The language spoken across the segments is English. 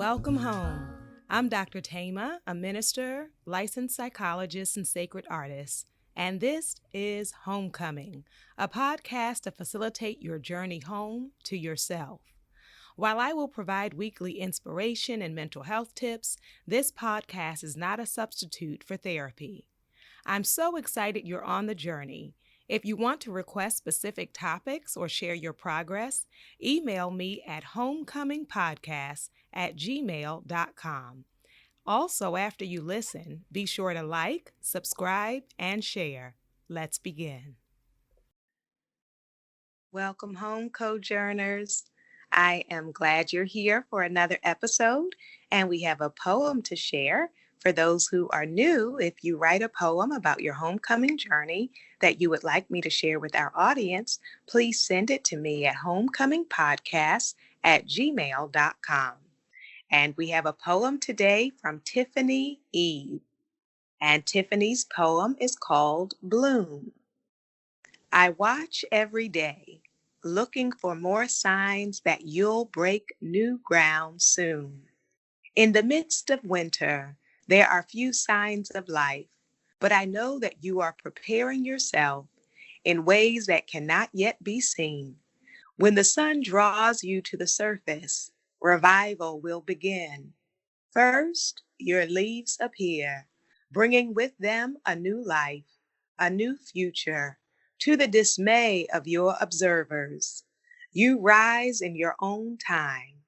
Welcome home. I'm Dr. Thema, a minister, licensed psychologist, and sacred artist, and this is Homecoming, a podcast to facilitate your journey home to yourself. While I will provide weekly inspiration and mental health tips, this podcast is not a substitute for therapy. I'm so excited you're on the journey. If you want to request specific topics or share your progress, email me at homecomingpodcast@gmail.com. Also, after you listen, be sure to like, subscribe, and share. Let's begin. Welcome home, Cojourners. I am glad you're here for another episode, and we have a poem to share. For those who are new, if you write a poem about your homecoming journey that you would like me to share with our audience, please send it to me at homecomingpodcast@gmail.com. And we have a poem today from Tiffany Eve. And Tiffany's poem is called Bloom. I watch every day, looking for more signs that you'll break new ground soon. In the midst of winter, there are few signs of life, but I know that you are preparing yourself in ways that cannot yet be seen. When the sun draws you to the surface, revival will begin. First, your leaves appear, bringing with them a new life, a new future, to the dismay of your observers. You rise in your own time,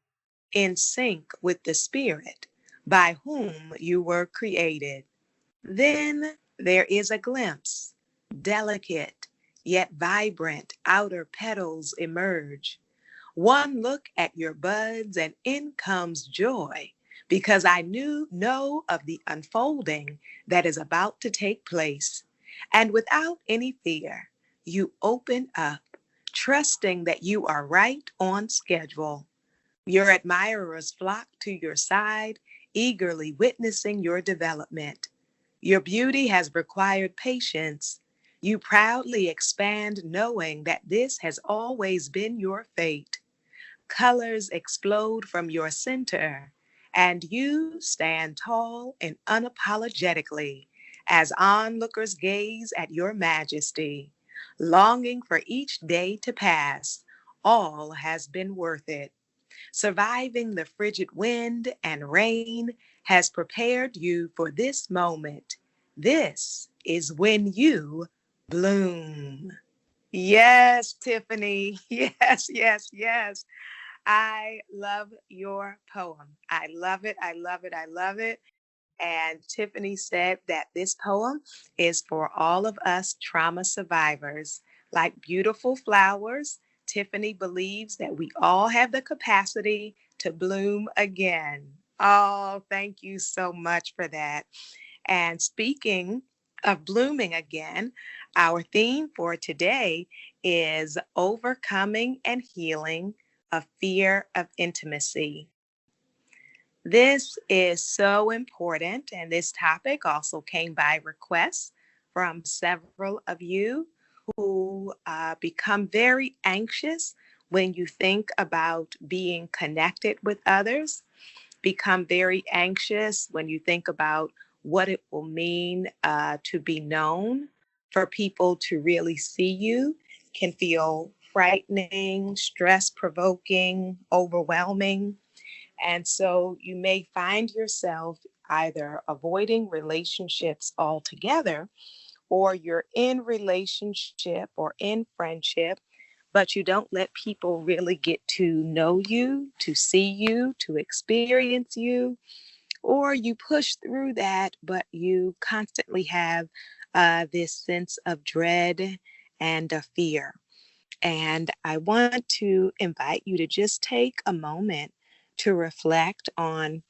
in sync with the Spirit by whom you were created. Then there is a glimpse, delicate yet vibrant outer petals emerge. One look at your buds and in comes joy because I know of the unfolding that is about to take place. And without any fear, you open up, trusting that you are right on schedule. Your admirers flock to your side, eagerly witnessing your development. Your beauty has required patience. You proudly expand, knowing that this has always been your fate. Colors explode from your center, and you stand tall and unapologetically as onlookers gaze at your majesty, longing for each day to pass. All has been worth it. Surviving the frigid wind and rain has prepared you for this moment. This is when you bloom. Yes, Tiffany. Yes, yes, yes. I love your poem. I love it. I love it. I love it. And Tiffany said that this poem is for all of us trauma survivors. Like beautiful flowers, Tiffany believes that we all have the capacity to bloom again. Oh, thank you so much for that. And speaking of blooming again, our theme for today is overcoming and healing a fear of intimacy. This is so important, and this topic also came by request from several of you who become very anxious when you think about being connected with others, become very anxious when you think about what it will mean to be known, for people to really see you, can feel frightening, stress provoking, overwhelming. And so you may find yourself either avoiding relationships altogether, or you're in relationship or in friendship, but you don't let people really get to know you, to see you, to experience you, or you push through that, but you constantly have this sense of dread and a fear. And I want to invite you to just take a moment to reflect on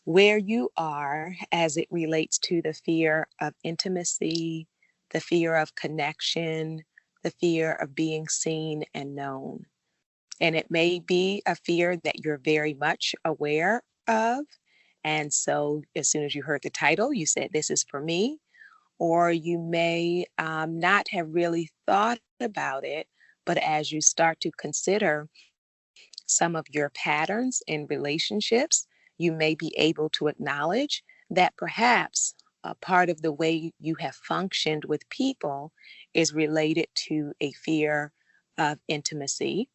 where you are as it relates to the fear of intimacy, the fear of connection, the fear of being seen and known. And it may be a fear that you're very much aware of. And so as soon as you heard the title, you said, this is for me. Or you may not have really thought about it, but as you start to consider some of your patterns in relationships, you may be able to acknowledge that perhaps a part of the way you have functioned with people is related to a fear of intimacy.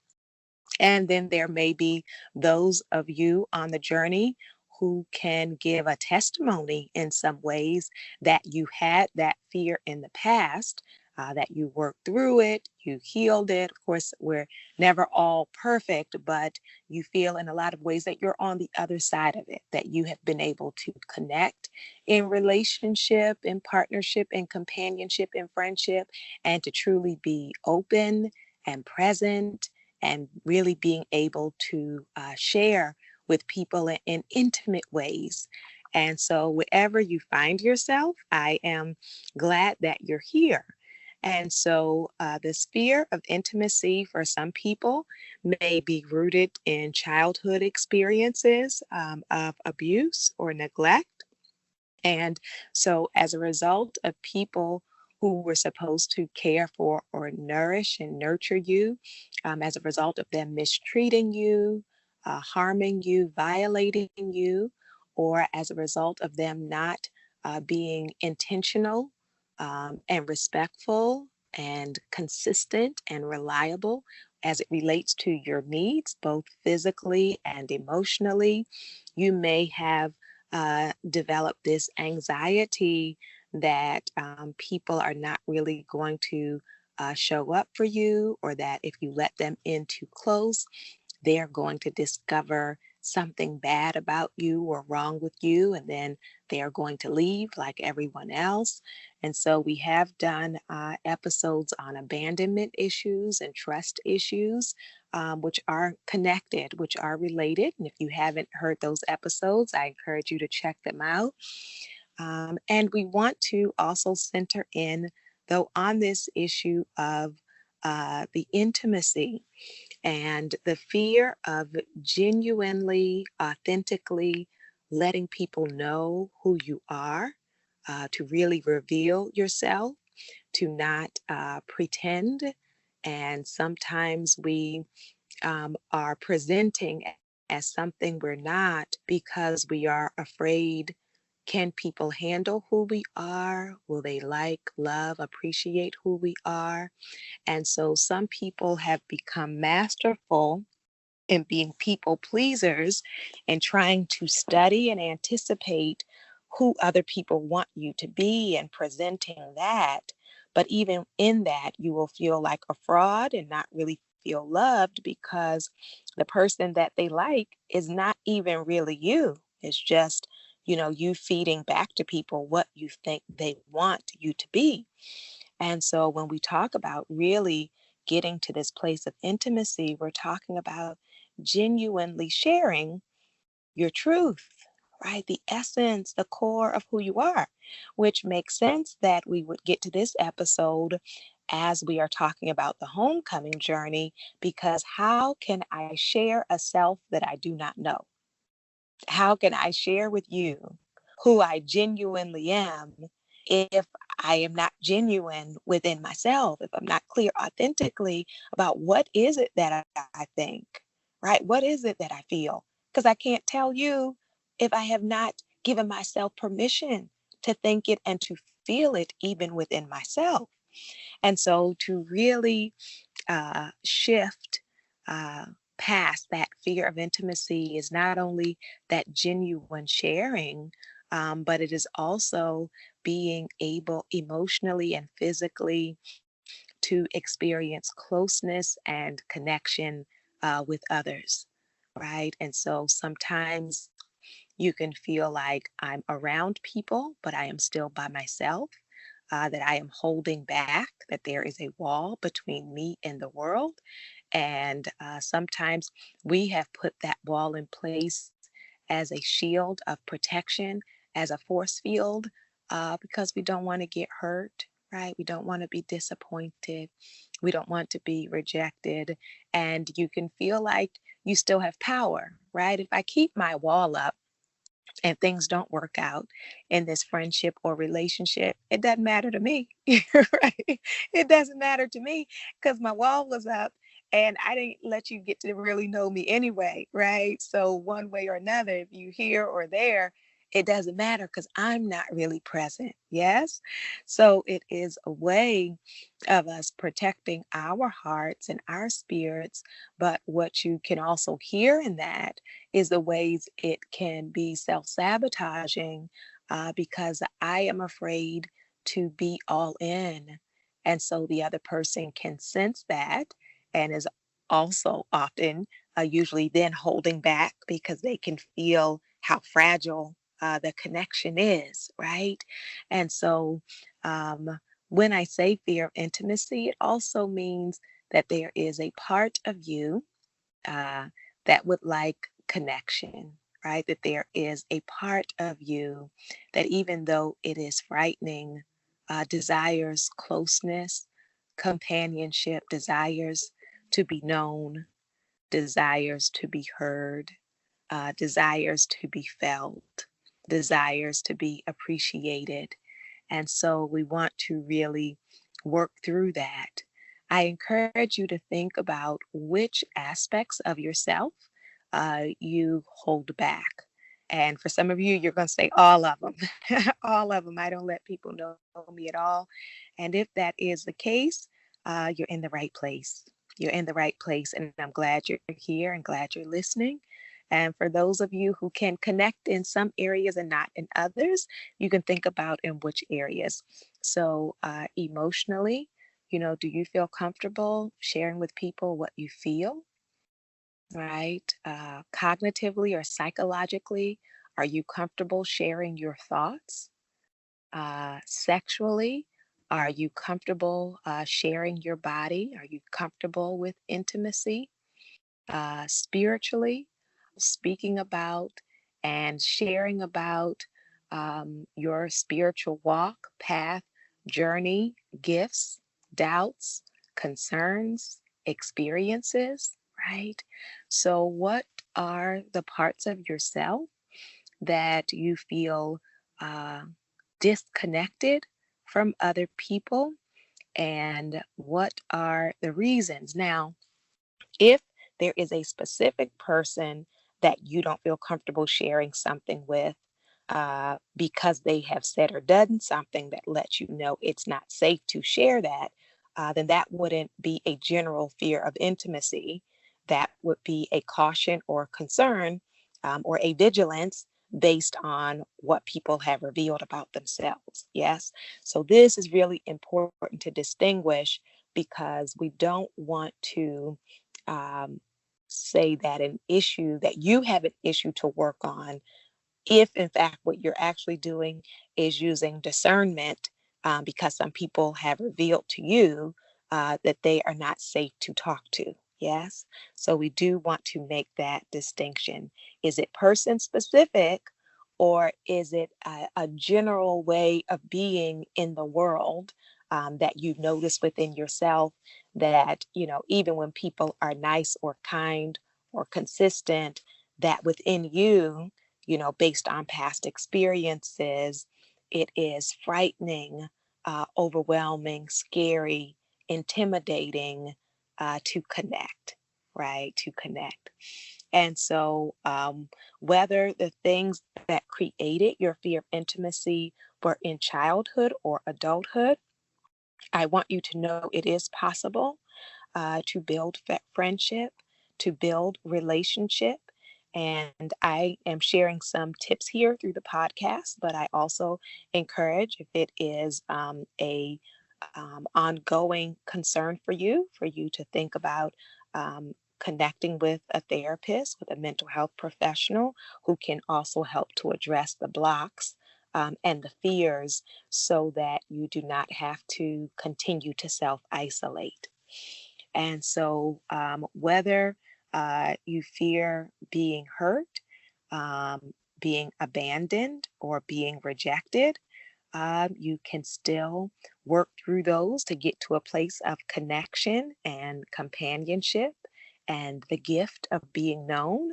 And then there may be those of you on the journey who can give a testimony in some ways that you had that fear in the past, that you worked through it, you healed it. Of course, we're never all perfect, but you feel in a lot of ways that you're on the other side of it, that you have been able to connect in relationship, in partnership, in companionship, in friendship, and to truly be open and present and really being able to share with people in intimate ways. And so, wherever you find yourself, I am glad that you're here. And so, this fear of intimacy for some people may be rooted in childhood experiences of abuse or neglect. And so, as a result of people who were supposed to care for or nourish and nurture you, as a result of them mistreating you, harming you, violating you, or as a result of them not being intentional and respectful and consistent and reliable as it relates to your needs, both physically and emotionally, you may have develop this anxiety that people are not really going to show up for you, or that if you let them in too close, they're going to discover something bad about you or wrong with you, and then they are going to leave like everyone else. And so we have done episodes on abandonment issues and trust issues, which are connected, which are related. And if you haven't heard those episodes, I encourage you to check them out. And we want to also center in, though, on this issue of the intimacy and the fear of genuinely, authentically letting people know who you are, to really reveal yourself, to not pretend. And sometimes we are presenting as something we're not because we are afraid. Can people handle who we are? Will they like, love, appreciate who we are? And so some people have become masterful in being people pleasers and trying to study and anticipate who other people want you to be and presenting that. But even in that, you will feel like a fraud and not really feel loved because the person that they like is not even really you. It's just, you feeding back to people what you think they want you to be. And so when we talk about really getting to this place of intimacy, we're talking about genuinely sharing your truth, right? The essence, the core of who you are, which makes sense that we would get to this episode as we are talking about the homecoming journey, because how can I share a self that I do not know? How can I share with you who I genuinely am if I am not genuine within myself, if I'm not clear authentically about what is it that I think, right? What is it that I feel? Because I can't tell you if I have not given myself permission to think it and to feel it even within myself. And so to really shift uh, past that fear of intimacy is not only that genuine sharing, but it is also being able emotionally and physically to experience closeness and connection with others, right? And so sometimes you can feel like I'm around people, but I am still by myself, that I am holding back, that there is a wall between me and the world. And sometimes we have put that wall in place as a shield of protection, as a force field, because we don't want to get hurt, right? We don't want to be disappointed. We don't want to be rejected. And you can feel like you still have power, right? If I keep my wall up, and things don't work out in this friendship or relationship, it doesn't matter to me, right? It doesn't matter to me because my wall was up And I didn't let you get to really know me anyway, right? So one way or another, if you here or there, it doesn't matter because I'm not really present. Yes. So it is a way of us protecting our hearts and our spirits. But what you can also hear in that is the ways it can be self sabotaging because I am afraid to be all in. And so the other person can sense that and is also often usually then holding back because they can feel how fragile the connection is, right? And so um, when I say fear of intimacy, it also means that there is a part of you uh, that would like connection, right? That there is a part of you that, even though it is frightening, desires closeness, companionship, desires to be known, desires to be heard, desires to be felt, desires to be appreciated. And so we want to really work through that. I encourage you to think about which aspects of yourself you hold back. And for some of you, you're going to say all of them. All of them. I don't let people know me at all. And if that is the case, you're in the right place. You're in the right place. And I'm glad you're here and glad you're listening. And for those of you who can connect in some areas and not in others, you can think about in which areas. So, emotionally, do you feel comfortable sharing with people what you feel, right? Cognitively or psychologically, are you comfortable sharing your thoughts? Sexually, are you comfortable sharing your body? Are you comfortable with intimacy? Spiritually, speaking about and sharing about your spiritual walk, path, journey, gifts, doubts, concerns, experiences, right? So, what are the parts of yourself that you feel uh, disconnected from other people? And what are the reasons? Now, if there is a specific person that you don't feel comfortable sharing something with because they have said or done something that lets you know it's not safe to share that, then that wouldn't be a general fear of intimacy. That would be a caution or concern or a vigilance based on what people have revealed about themselves. Yes. So this is really important to distinguish because we don't want to um, say that an issue that you have an issue to work on if in fact what you're actually doing is using discernment because some people have revealed to you that they are not safe to talk to. Yes. So we do want to make that distinction. Is it person specific or is it a general way of being in the world that you notice within yourself that, even when people are nice or kind or consistent, that within you, based on past experiences, it is frightening, overwhelming, scary, intimidating to connect, right? To connect. And so, whether the things that created your fear of intimacy were in childhood or adulthood, I want you to know it is possible to build friendship, to build relationship. And I am sharing some tips here through the podcast, but I also encourage if it is a ongoing concern for you to think about connecting with a therapist, with a mental health professional who can also help to address the blocks and the fears so that you do not have to continue to self isolate. And so, whether you fear being hurt, being abandoned, or being rejected, you can still work through those to get to a place of connection and companionship and the gift of being known.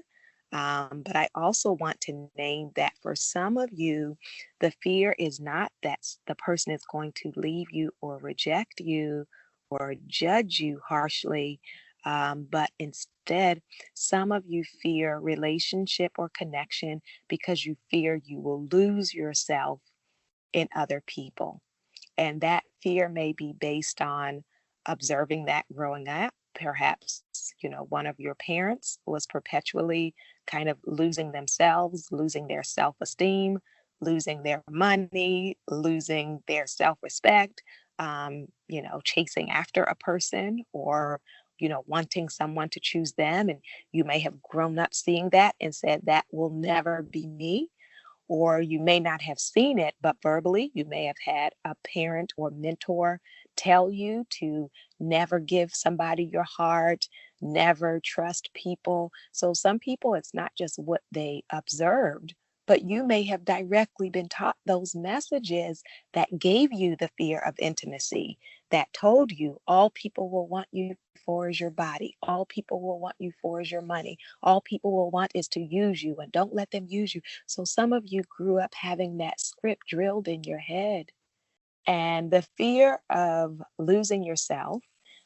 But I also want to name that for some of you, the fear is not that the person is going to leave you or reject you or judge you harshly. But instead, some of you fear relationship or connection because you fear you will lose yourself in other people. And that fear may be based on observing that growing up. Perhaps, one of your parents was perpetually kind of losing themselves, losing their self esteem, losing their money, losing their self respect, chasing after a person or, wanting someone to choose them. And you may have grown up seeing that and said, that will never be me. Or you may not have seen it, but verbally, you may have had a parent or mentor tell you to never give somebody your heart, never trust people. So, some people, it's not just what they observed, but you may have directly been taught those messages that gave you the fear of intimacy, that told you all people will want you for is your body, all people will want you for is your money, all people will want is to use you, and don't let them use you. So some of you grew up having that script drilled in your head. And the fear of losing yourself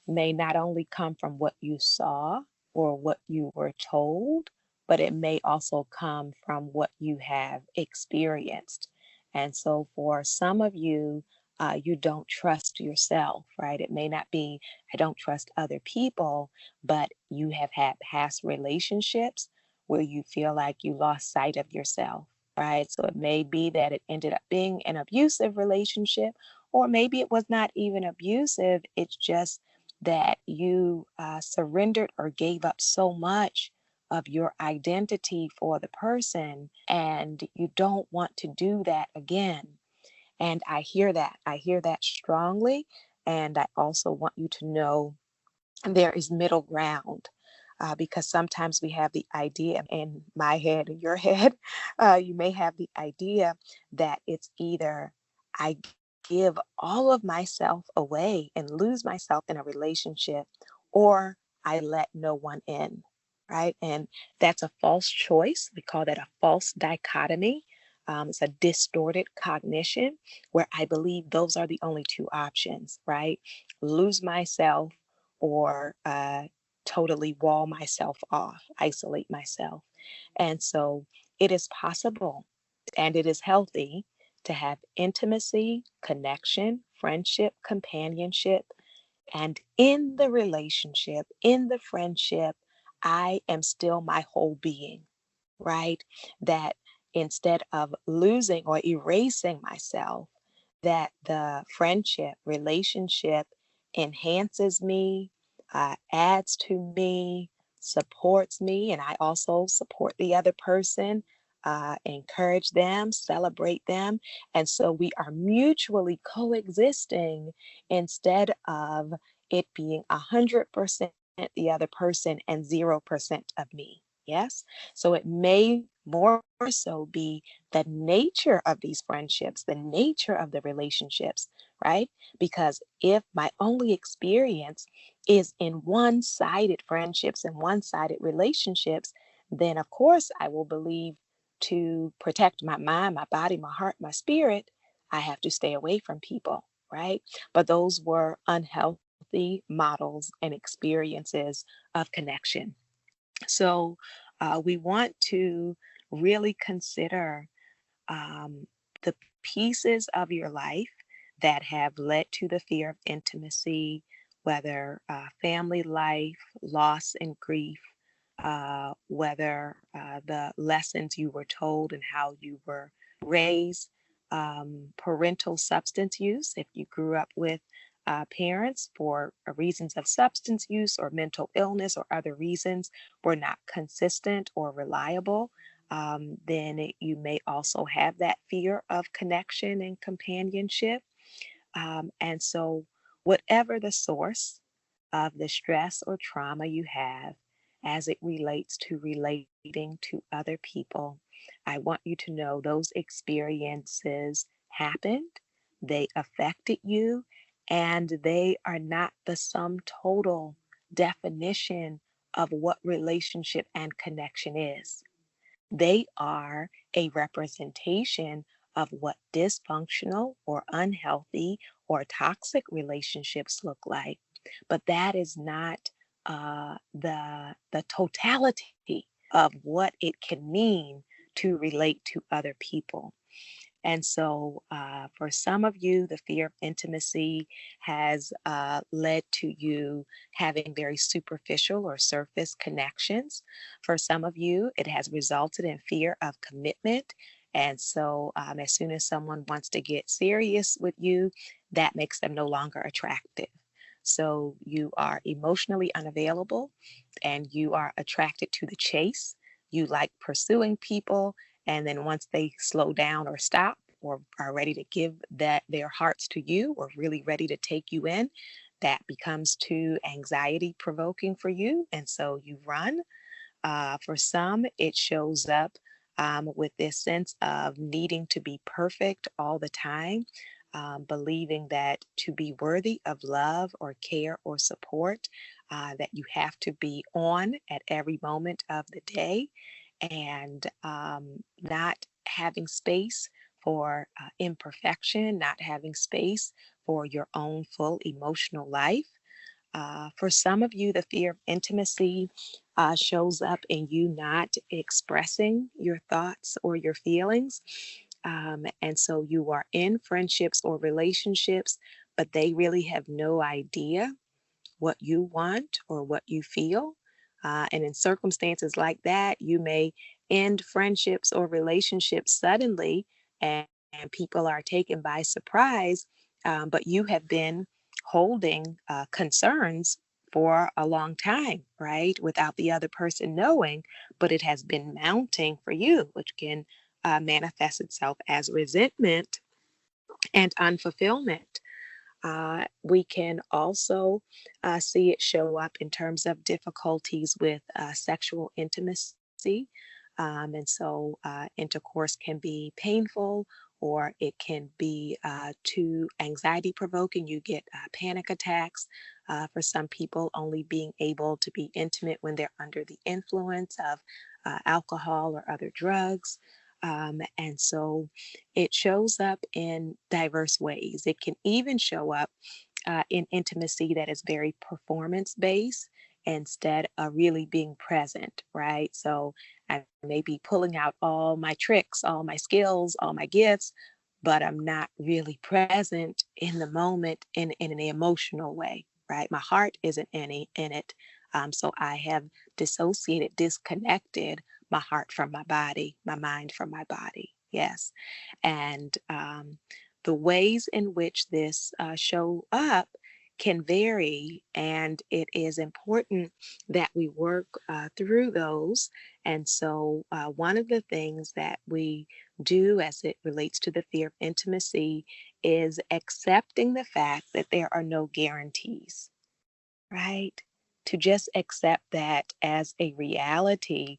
may not only come from what you saw or what you were told, but it may also come from what you have experienced. And so for some of you, you don't trust yourself, right? It may not be, I don't trust other people, but you have had past relationships where you feel like you lost sight of yourself, right? So it may be that it ended up being an abusive relationship, or maybe it was not even abusive. It's just that you surrendered or gave up so much of your identity for the person, and you don't want to do that again. And I hear that. I hear that strongly. And I also want you to know there is middle ground, because sometimes we have the idea in my head, in your head, you may have the idea that it's either I give all of myself away and lose myself in a relationship, or I let no one in, right? And that's a false choice. We call that a false dichotomy. It's a distorted cognition where I believe those are the only two options, right? Lose myself, or totally wall myself off, isolate myself. And so it is possible and it is healthy to have intimacy, connection, friendship, companionship. And in the relationship, in the friendship, I am still my whole being, right? That instead of losing or erasing myself, that the friendship, relationship enhances me, adds to me, supports me, and I also support the other person, encourage them, celebrate them. And so we are mutually coexisting instead of it being 100% the other person and 0% of me. Yes. So it may more so be the nature of these friendships, the nature of the relationships, right? Because if my only experience is in one sided friendships and one sided relationships, then of course I will believe to protect my mind, my body, my heart, my spirit, I have to stay away from people, right? But those were unhealthy models and experiences of connection. So we want to really consider um, the pieces of your life that have led to the fear of intimacy, whether family life, loss and grief, whether the lessons you were told and how you were raised, parental substance use, if you grew up with parents for reasons of substance use or mental illness or other reasons were not consistent or reliable, then you may also have that fear of connection and companionship. And so, whatever the source of the stress or trauma you have as it relates to relating to other people, I want you to know those experiences happened, they affected you, and they are not the sum total definition of what relationship and connection is. They are a representation of what dysfunctional or unhealthy or toxic relationships look like. But that is not the totality of what it can mean to relate to other people. And so, for some of you, the fear of intimacy has led to you having very superficial or surface connections. For some of you, it has resulted in fear of commitment. And so, as soon as someone wants to get serious with you, that makes them no longer attractive. So, you are emotionally unavailable and you are attracted to the chase. You like pursuing people, and then once they slow down or stop or are ready to give that their hearts to you or really ready to take you in, that becomes too anxiety provoking for you. And so you run. For some, it shows up with this sense of needing to be perfect all the time, believing that to be worthy of love or care or support, that you have to be on at every moment of the day, and not having space for imperfection, not having space for your own full emotional life. For some of you, the fear of intimacy shows up in you not expressing your thoughts or your feelings. And so you are in friendships or relationships, but they really have no idea what you want or what you feel. And in circumstances like that, you may end friendships or relationships suddenly, and people are taken by surprise. But you have been holding concerns for a long time, right? Without the other person knowing, but it has been mounting for you, which can manifest itself as resentment and unfulfillment. We can also see it show up in terms of difficulties with sexual intimacy. And so intercourse can be painful or it can be too anxiety provoking. You get panic attacks. For some people, only being able to be intimate when they're under the influence of alcohol or other drugs. And so it shows up in diverse ways. It can even show up in intimacy that is very performance based instead of really being present, right? So I may be pulling out all my tricks, all my skills, all my gifts, but I'm not really present in the moment in an emotional way, right? My heart isn't in it. So I have dissociated, disconnected my heart from my body, my mind from my body. Yes. And the ways in which this show up can vary, and it is important that we work through those. And so, one of the things that we do as it relates to the fear of intimacy is accepting the fact that there are no guarantees, right? To just accept that as a reality,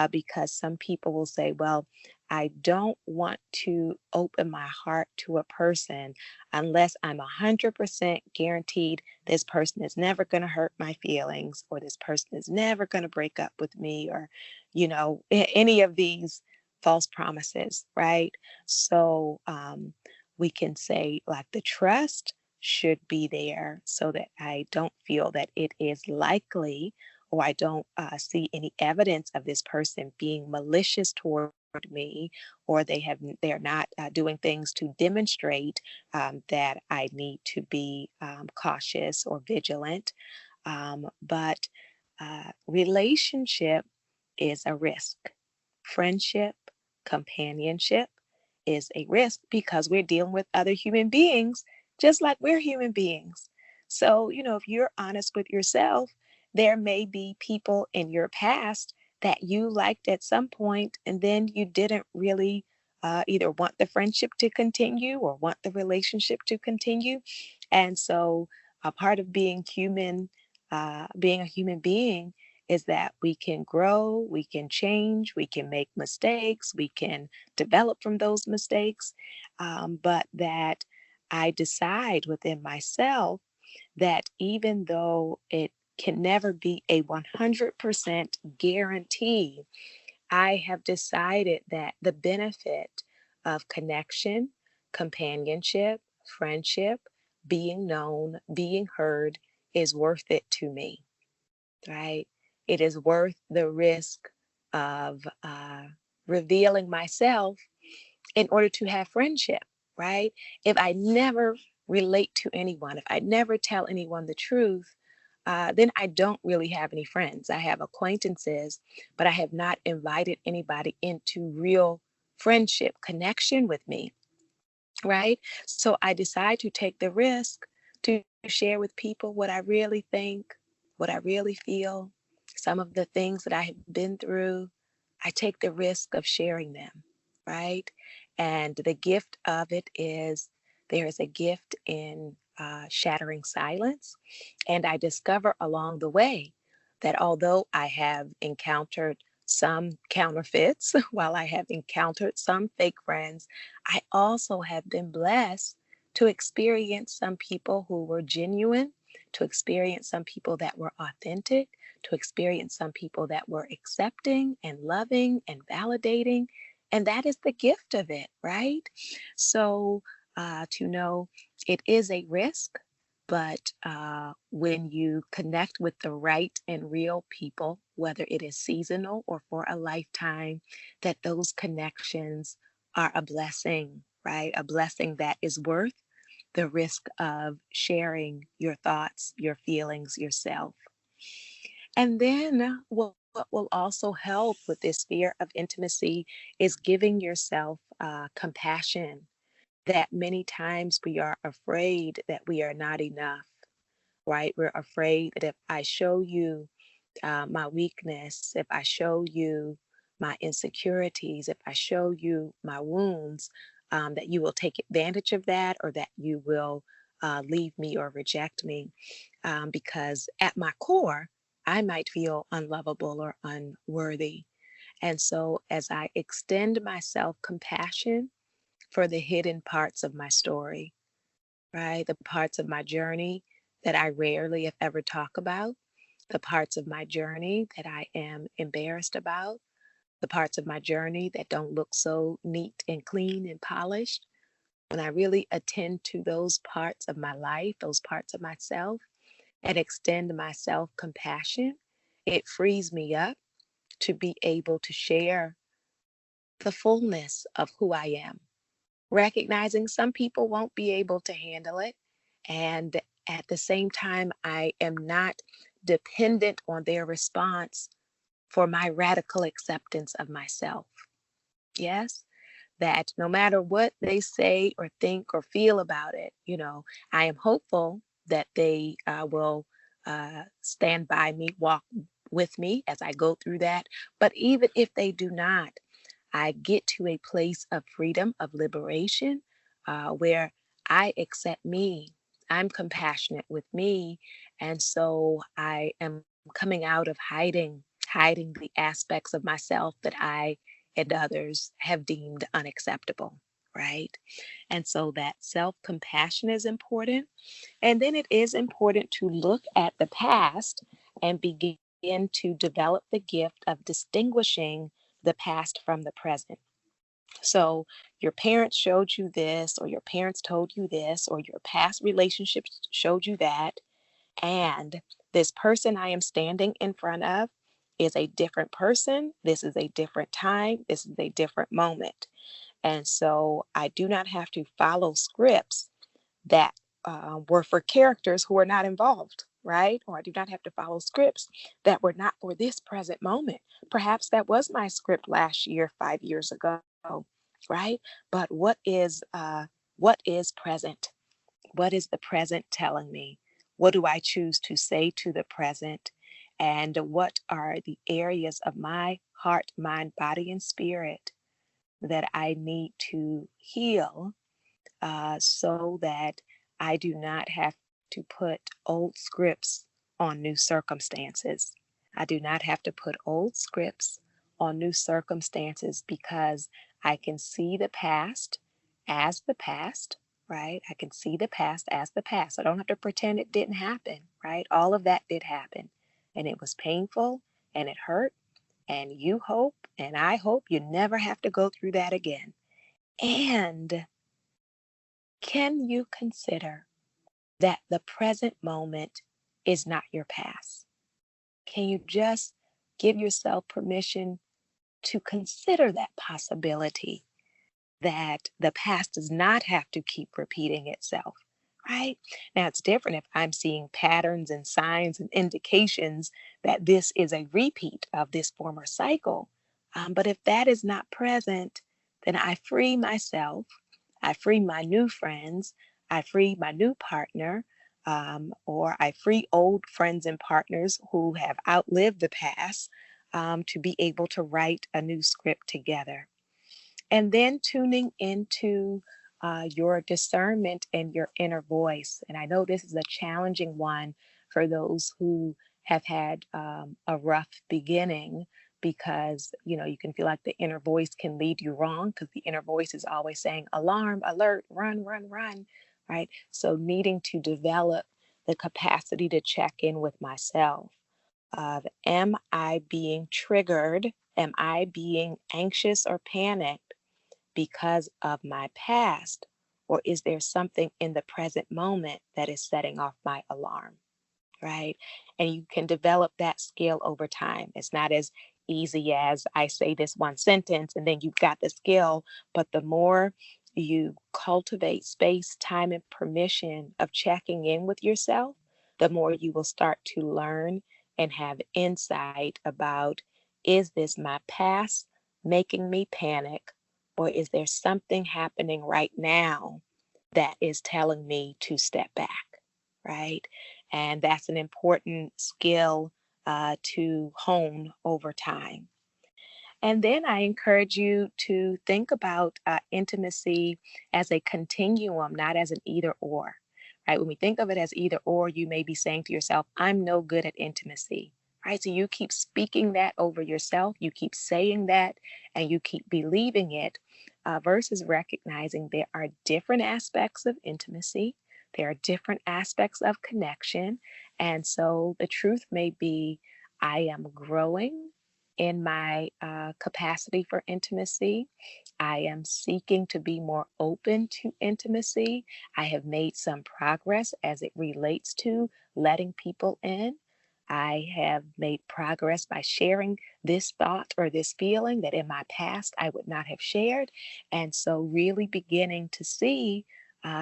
because some people will say, well, I don't want to open my heart to a person unless I'm 100% guaranteed this person is never going to hurt my feelings, or this person is never going to break up with me, or, any of these false promises, right? So we can say, like, the trust should be there so that I don't feel that it is likely, or I don't see any evidence of this person being malicious toward me, or they're not doing things to demonstrate that I need to be cautious or vigilant. But relationship is a risk. Friendship, companionship is a risk because we're dealing with other human beings just like we're human beings. So, if you're honest with yourself, there may be people in your past that you liked at some point, and then you didn't really either want the friendship to continue or want the relationship to continue. And so, a part of being a human being, is that we can grow, we can change, we can make mistakes, we can develop from those mistakes, but that I decide within myself that even though it can never be a 100% guarantee, I have decided that the benefit of connection, companionship, friendship, being known, being heard is worth it to me. right? It is worth the risk of revealing myself in order to have friendship, right? If I never relate to anyone, if I never tell anyone the truth, then I don't really have any friends. I have acquaintances, but I have not invited anybody into real friendship connection with me, right? So I decide to take the risk to share with people what I really think, what I really feel, some of the things that I have been through. I take the risk of sharing them, right? And the gift of it is there is a gift in shattering silence. And I discover along the way that although I have encountered some counterfeits, while I have encountered some fake friends, I also have been blessed to experience some people who were genuine, to experience some people that were authentic, to experience some people that were accepting and loving and validating. And that is the gift of it, right? So to know it is a risk, but when you connect with the right and real people, whether it is seasonal or for a lifetime, that those connections are a blessing, right? A blessing that is worth the risk of sharing your thoughts, your feelings, yourself. And then what will also help with this fear of intimacy is giving yourself compassion, that many times we are afraid that we are not enough, right? We're afraid that if I show you my weakness, if I show you my insecurities, if I show you my wounds, that you will take advantage of that or that you will leave me or reject me. Because at my core, I might feel unlovable or unworthy. And so, as I extend myself compassion for the hidden parts of my story, right? The parts of my journey that I rarely, if ever, talk about, the parts of my journey that I am embarrassed about, the parts of my journey that don't look so neat and clean and polished. When I really attend to those parts of my life, those parts of myself, and extend myself compassion, it frees me up to be able to share the fullness of who I am, recognizing some people won't be able to handle it. And at the same time, I am not dependent on their response for my radical acceptance of myself. Yes, that no matter what they say or think or feel about it, I am hopeful that they will stand by me, walk with me as I go through that. But even if they do not, I get to a place of freedom, of liberation, where I accept me. I'm compassionate with me. And so I am coming out of hiding the aspects of myself that I and others have deemed unacceptable, right? And so that self compassion is important. And then it is important to look at the past and begin to develop the gift of distinguishing the past from the present. So, your parents showed you this, or your parents told you this, or your past relationships showed you that. And this person I am standing in front of is a different person. This is a different time. This is a different moment. And so, I do not have to follow scripts that were for characters who are not involved, right? Or I do not have to follow scripts that were not for this present moment. Perhaps that was my script last year, 5 years ago, right? But what is present? What is the present telling me? What do I choose to say to the present? And what are the areas of my heart, mind, body, and spirit that I need to heal, so that I do not have to put old scripts on new circumstances. I do not have to put old scripts on new circumstances because I can see the past as the past, right? I can see the past as the past. I don't have to pretend it didn't happen, right? All of that did happen. And it was painful and it hurt. And you hope, and I hope you never have to go through that again. And can you consider that the present moment is not your past? Can you just give yourself permission to consider that possibility that the past does not have to keep repeating itself, right? Now, it's different if I'm seeing patterns and signs and indications that this is a repeat of this former cycle. But if that is not present, then I free myself, I free my new friends, I free my new partner, or I free old friends and partners who have outlived the past to be able to write a new script together. And then tuning into your discernment and your inner voice. And I know this is a challenging one for those who have had a rough beginning, because you can feel like the inner voice can lead you wrong, because the inner voice is always saying alarm, alert, run, run, run, right? So needing to develop the capacity to check in with myself of, am I being triggered? Am I being anxious or panicked because of my past? Or is there something in the present moment that is setting off my alarm? Right? And you can develop that skill over time. It's not as easy as I say this one sentence and then you've got the skill, but the more you cultivate space, time, and permission of checking in with yourself, the more you will start to learn and have insight about, is this my past making me panic, or is there something happening right now that is telling me to step back, right? And that's an important skill to hone over time. And then I encourage you to think about intimacy as a continuum, not as an either or. Right? When we think of it as either or, you may be saying to yourself, I'm no good at intimacy. Right? So you keep speaking that over yourself, you keep saying that, and you keep believing it, versus recognizing there are different aspects of intimacy, there are different aspects of connection. And so the truth may be, I am growing in my capacity for intimacy. I am seeking to be more open to intimacy. I have made some progress as it relates to letting people in. I have made progress by sharing this thought or this feeling that in my past I would not have shared. And so, really beginning to see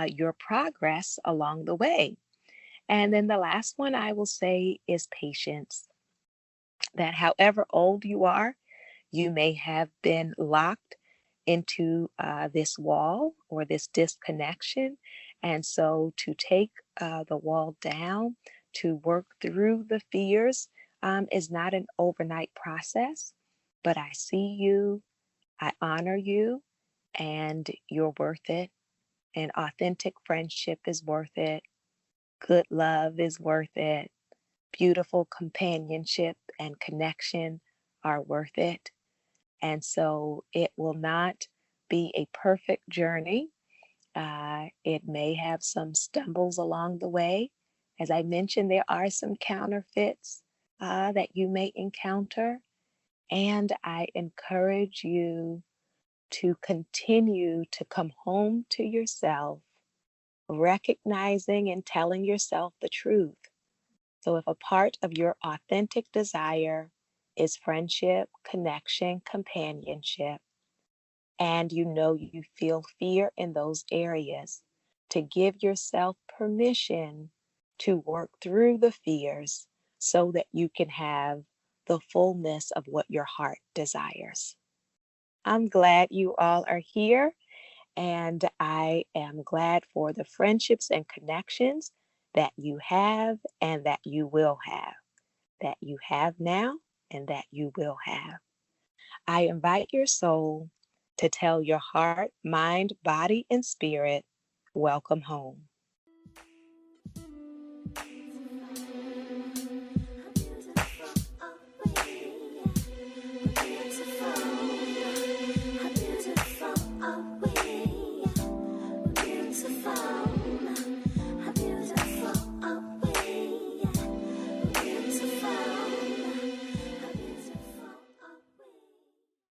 your progress along the way. And then the last one I will say is patience. That however old you are, you may have been locked into this wall or this disconnection. And so to take the wall down, to work through the fears, is not an overnight process. But I see you, I honor you, and you're worth it. And authentic friendship is worth it. Good love is worth it. Beautiful companionship and connection are worth it. And so it will not be a perfect journey. It may have some stumbles along the way. As I mentioned, there are some counterfeits that you may encounter. And I encourage you to continue to come home to yourself, recognizing and telling yourself the truth. So, if a part of your authentic desire is friendship, connection, companionship, and you feel fear in those areas, to give yourself permission to work through the fears so that you can have the fullness of what your heart desires. I'm glad you all are here, and I am glad for the friendships and connections that you have and that you will have, that you have now and that you will have. I invite your soul to tell your heart, mind, body, and spirit, welcome home.